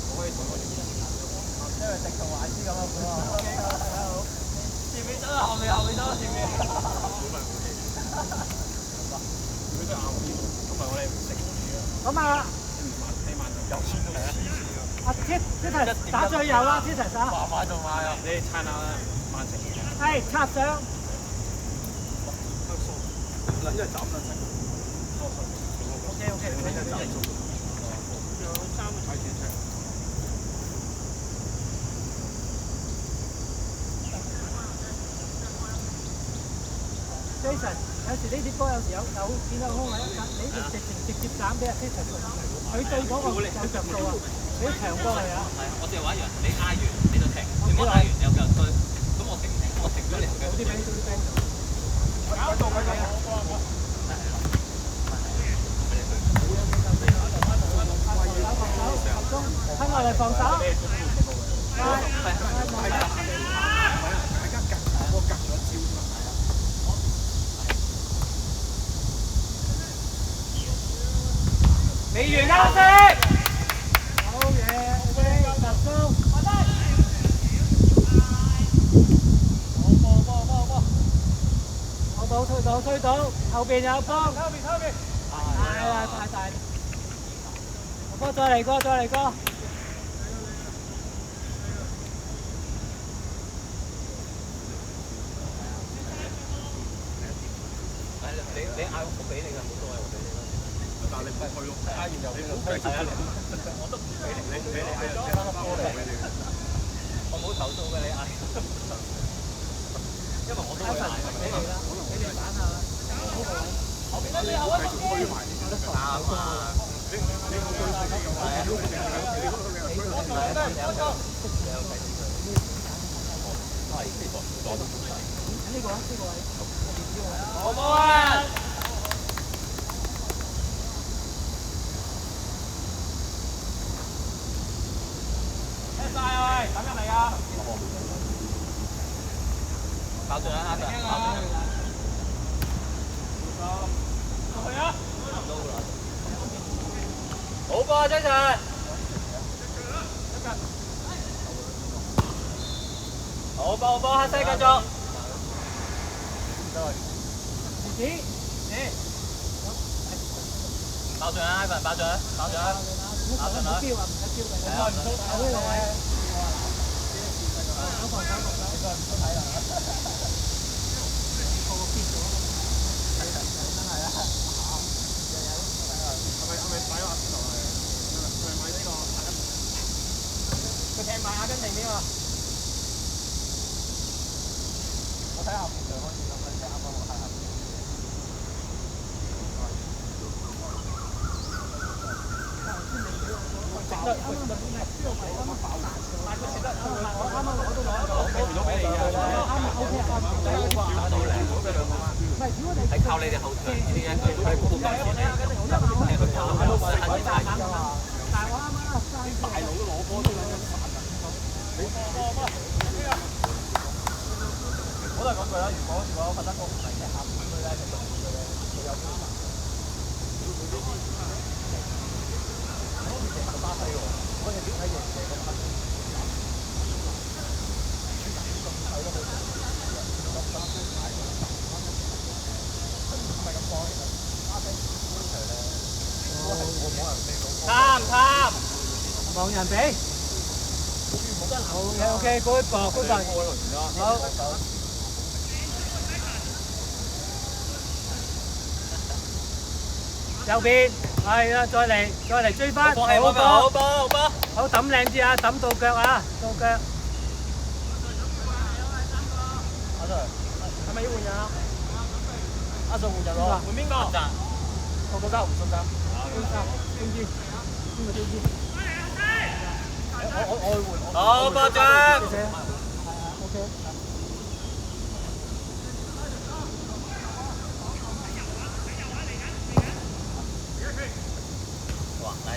[SPEAKER 1] 我可以同我因為直頭壞師咁啊，好。前面走後面走前面。如果真係啱啲，咁咪我哋唔食咁啊！由先到黐線啊！阿 T 打最右啦 ，T 打。買就買啊！你哋撐下啦，曼城。係插上。嗱，一係斬啦，OK， 一係斬數。有3個睇住出。Jason， 有時呢啲波有時有見到空位，你直接斬俾阿 Jason， 佢對嗰個有着數啊！你長過嚟啊！係啊，我淨係話一樣，你嗌完你就停，你唔好嗌完你又繼續推，咁我停咗你後繼續推。搞到佢哋啊！係啊，係啊。喺外嚟防守。未完休息。好嘢 ，OK， 集中。推到，後邊有波。後邊。係啊，大。波再嚟過。
[SPEAKER 2] 你嗌我俾你㗎，冇所謂，我俾你啦。但係你唔去咯，嗌完又俾你。我都唔俾你，你嗌就翻粒波嚟俾你。我冇投訴嘅，你嗌。因為我都會嗌。俾你啦，俾你玩下啦。後邊你後繼續推埋你得啱啊！你冇對手嘅話，你嗰個係呢個位。好冇啊！聽晒喂，等緊嚟啊！爆住啦，阿達！落去啊！好波啊，張晨！好波，黑西繼續。自己，爆上啊 ，Ivan， 爆上啊！唔好標啊，唔使標嘅。係啊，唔好睇呢個位。手防，你個唔好睇啦。個邊咗？真係啊！係咪擺阿仙奴係？係咪呢個阿根廷？佢踢埋阿根廷添啊！我睇下後邊就開始咁樣踢啱啱我睇下。係靠你哋後場呢一句，係鋪翻前咧，係佢跑，係佢大膽㗎嘛。但係我啱啱大佬都攞波都兩散啊！我都係講句啦，如果發生個唔係嘅下半區咧，就對佢咧，佢有機會。我好似贏過巴西喎，我哋點睇贏嘅咁黑？貪望人俾，好嘅 OK，嗰一個好。右邊係啦，再嚟追翻，好波，好抌靚啲啊，抌到腳啊，到腳。阿 Sir，係咪要換人啊？阿 Sir 換人喎，換邊個？我覺得唔信㗎。邊支？邊個邊支？我去換。好，波將。OK。哇！嚟。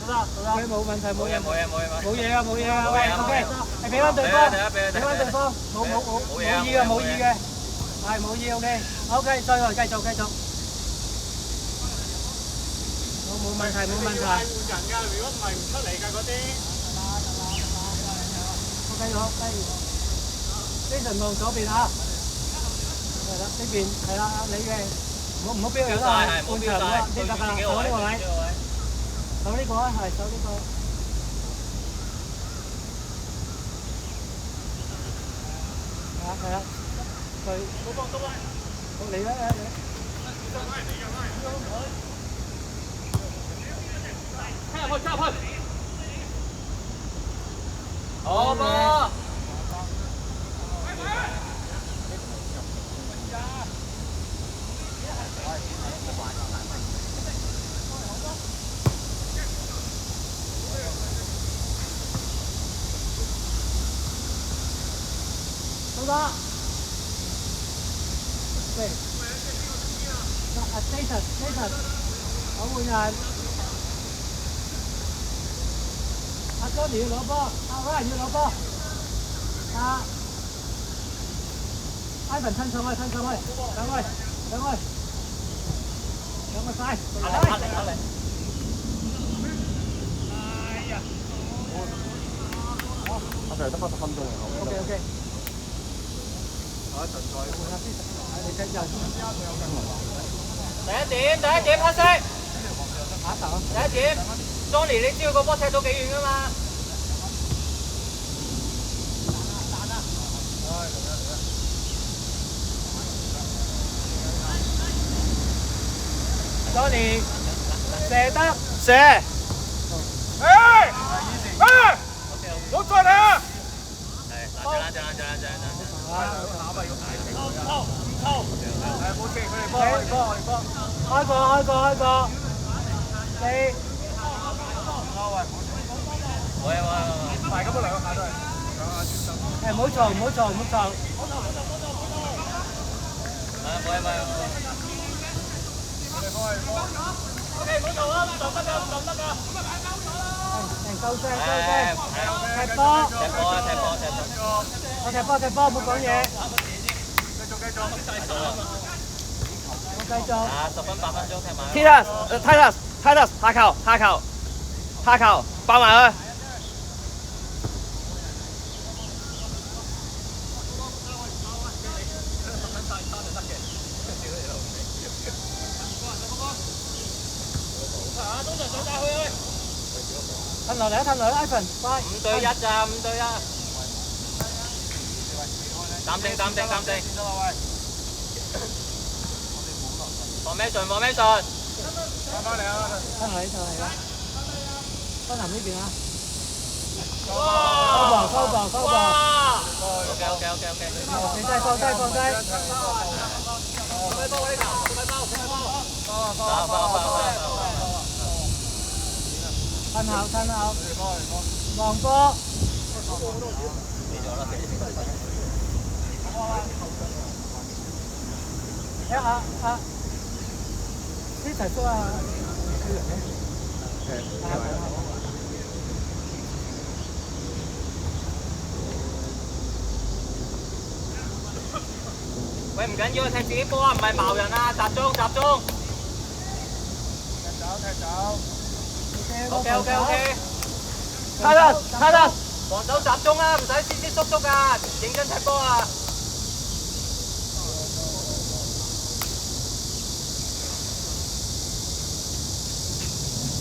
[SPEAKER 2] 好啦，冇問題，冇嘢啊，OK， 係俾翻對方，冇意嘅，係冇意 OK， 再來繼續，冇問題。換人㗎，如果唔係唔出嚟㗎嗰啲。繼續，Jason望左邊啊，係啦，呢邊係啦，你嘅，唔好標人啦，半場啦，呢得㗎啦，守呢個位。守呢個啊，係守呢個。係啊，佢到你啦，插入去。好波。到啦。對。
[SPEAKER 1] Jason，我換人。阿 Johnny 要攞波，阿 Ryan 要攞波，阿 Ivan 親上去，上去，快！
[SPEAKER 2] 嚟！
[SPEAKER 3] 阿肥得翻10分鐘啊
[SPEAKER 1] OK。
[SPEAKER 3] 下一陣再
[SPEAKER 1] 換下 Jason，你隻右。
[SPEAKER 2] 第一點黑色。
[SPEAKER 1] 下一球。
[SPEAKER 2] 第一點 ，Johnny 你知道個波踢到幾遠㗎嘛？Johnny 射得射。
[SPEAKER 3] 冇再嚟啊！
[SPEAKER 2] 冷靜。
[SPEAKER 3] 冇事，佢哋幫我哋幫。
[SPEAKER 1] 開個。
[SPEAKER 2] 喂，
[SPEAKER 3] 快咁啊兩下都係，兩下專心。
[SPEAKER 1] 唔好嘈。
[SPEAKER 2] OK， 唔好嘈啊，唔得㗎。
[SPEAKER 1] 收聲。踢波，唔好講嘢。
[SPEAKER 3] 繼續。
[SPEAKER 2] 10分8分鐘踢埋。Titus，下球，爆埋佢。
[SPEAKER 1] 褪落嚟，Ivan，快
[SPEAKER 2] ！5對1咋，5對1。暫定。formation。
[SPEAKER 3] 翻嚟啊！
[SPEAKER 1] 褪落嚟啦。芬蘭呢邊啊？收磅。
[SPEAKER 2] OK。
[SPEAKER 1] 放低。褪後。望波。呢齊叔啊！
[SPEAKER 2] 喂，唔緊要，踢自己波啊，唔係矛人啊，集中。
[SPEAKER 3] 踢走。
[SPEAKER 2] OK。Titus，防守集中啊，唔使斯縮㗎，認真踢波啊！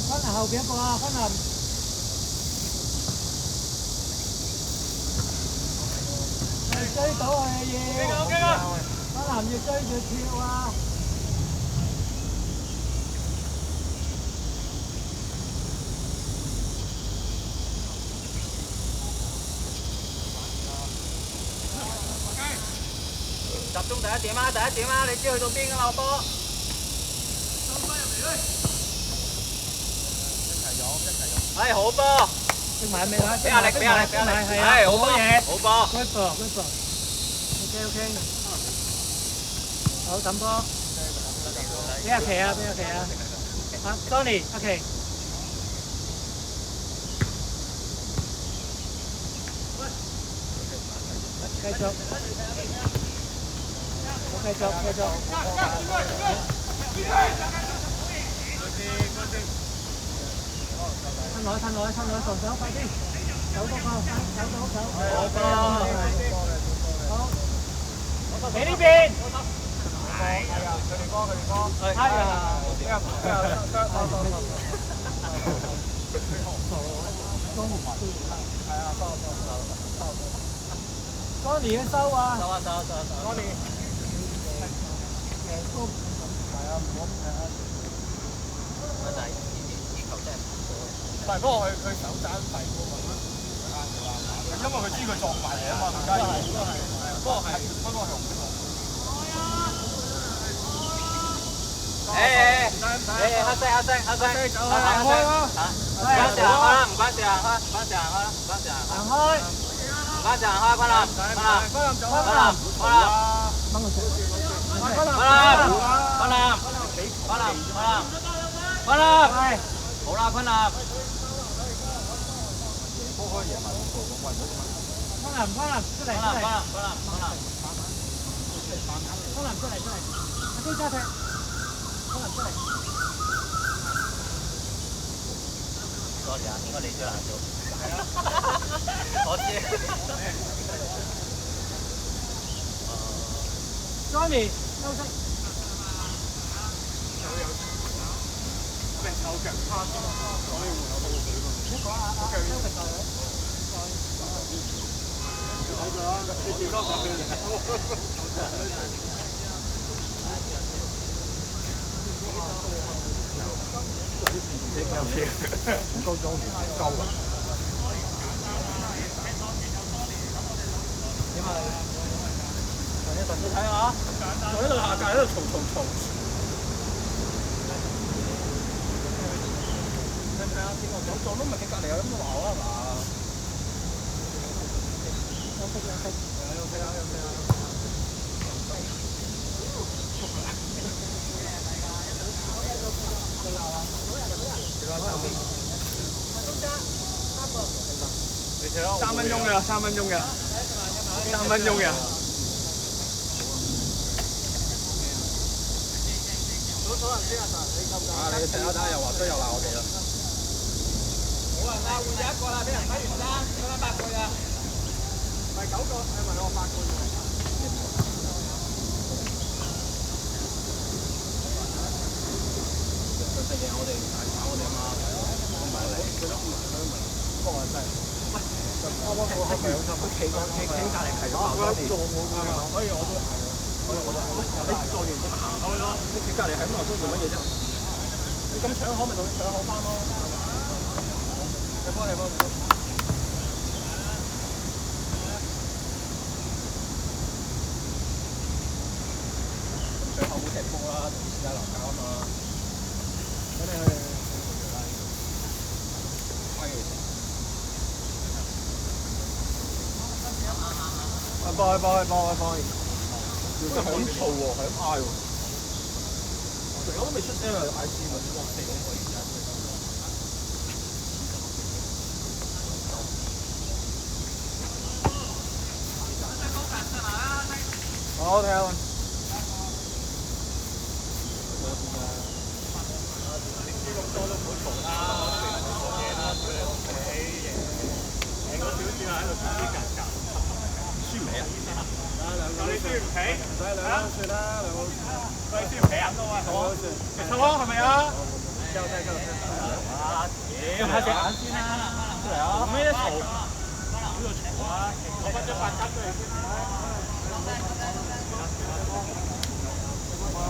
[SPEAKER 1] 芬蘭後邊一個啊，芬蘭。追到佢要。芬蘭要追住跳啊！
[SPEAKER 2] 集中第一點啊！你知去到邊㗎啦，波。係好波。
[SPEAKER 1] 食埋未啦？
[SPEAKER 2] 俾壓力，係好波嘢，好波。
[SPEAKER 1] Good ball。OK。好抌波。俾阿奇啊！啊 ，Johnny， 阿奇。繼續。褪落，防守快啲，走多個，好，俾呢邊，
[SPEAKER 3] 佢哋幫，Johnny
[SPEAKER 1] 嘅收啊
[SPEAKER 2] ，Johnny。
[SPEAKER 3] 但係不過佢手踭細喎，因為佢知佢撞埋嚟啊嘛，佢梗係。不過係紅色。
[SPEAKER 2] 黑色，行開啦，唔關事行開，唔關事行開，昆南， Khoan nào, khoan nào. Khoan nào. Hậu nào, khoan nào.
[SPEAKER 1] khoan làm,出嚟，khoan
[SPEAKER 2] nào, khoan nào, khoan nào, khoan nào.
[SPEAKER 1] 出嚟，阿基揸踢，出嚟。
[SPEAKER 2] Sorry 啊，應該你最難做。我知。
[SPEAKER 1] Johnny 休息。
[SPEAKER 4] 手腳差啲，所以會有到幾個。
[SPEAKER 1] 唔好講啊，休息就係。
[SPEAKER 4] 睇咗啦，你叫多手佢嚟。
[SPEAKER 3] 高裝年夠啊！
[SPEAKER 1] 點啊？你睇下，我喺度下界喺度嘈。係咪啊？見我想做都唔係佢隔離有咁嘅話啊嘛？休息。休息。
[SPEAKER 4] 3分鐘嘅，3分鐘嘅。啊！你睇下又話衰又鬧我哋啦。
[SPEAKER 2] 冇人啦，換咗一個啦，俾人睇完啦，得翻8個啊。
[SPEAKER 4] 唔係9個，係問我8個啫。食嘢我哋大炒我哋嘛，唔係你，佢都唔係，不過真係，喂，啱啱我係咪有佢企隔離係咗我做冇㗎嘛，所以我都係，你做完就行開咯，你企隔離係咁，我都做乜嘢啫？你咁搶口咪同佢搶口翻咯，你幫。搶口冇踢波啦，同時間鬧交啊嘛。幫，真係好嘈喎，係咁嗌喎，成日都未出聲啊，嗌市民落地咁可以。好，睇下喎。咁多都唔好嘈啦，講嘢啦，佢哋屋企贏個小戰喺度自己格格，輸唔起啊！你輸唔起？唔使2蚊算啦，2蚊。喂，輸唔起啊？好，其實咯，係咪啊？交低。哇！屌，下隻眼先啦，出嚟啊！咩一嘈？呢度嘈啊！我分咗8級出嚟先。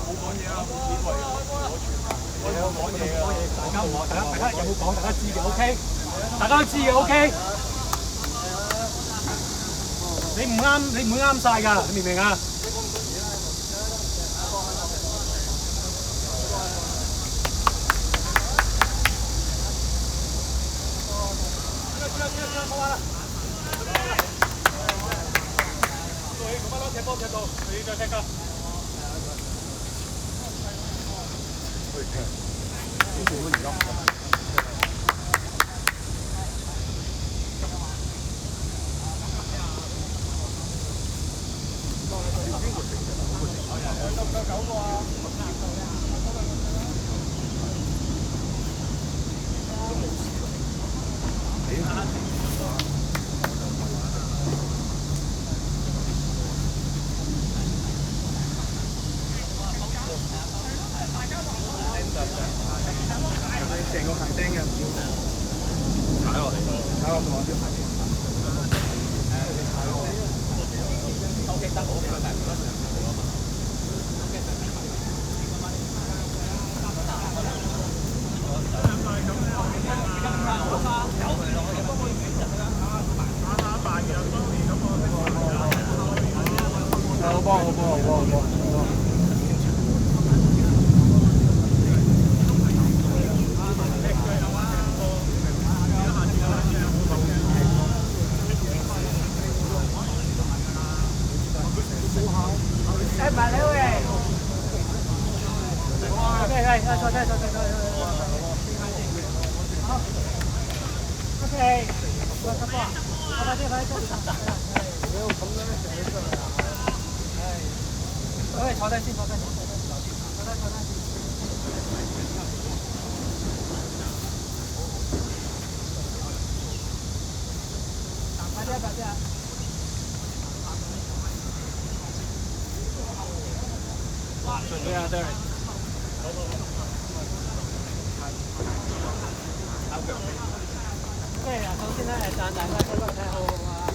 [SPEAKER 4] 冇講嘢啊！冇錢為我傳。我有講嘢啊！
[SPEAKER 1] 大家有冇講？大家知嘅 OK， 大家都知嘅 OK。你唔啱，你唔會啱晒㗎，你明唔明啊？
[SPEAKER 4] 踢到，你再踢㗎。點做到而家？9個啊！成個鞋釘嘅唔要踩落嚟，踩落啲鞋釘。O K 得好，佢大唔得上。好幫。
[SPEAKER 1] 係，坐低。好。OK，快啲。你要咁樣成日出嚟啊！唉，坐低先。坐低。快啲。對啊，對。OK，首先咧，讚大家今日睇好啊！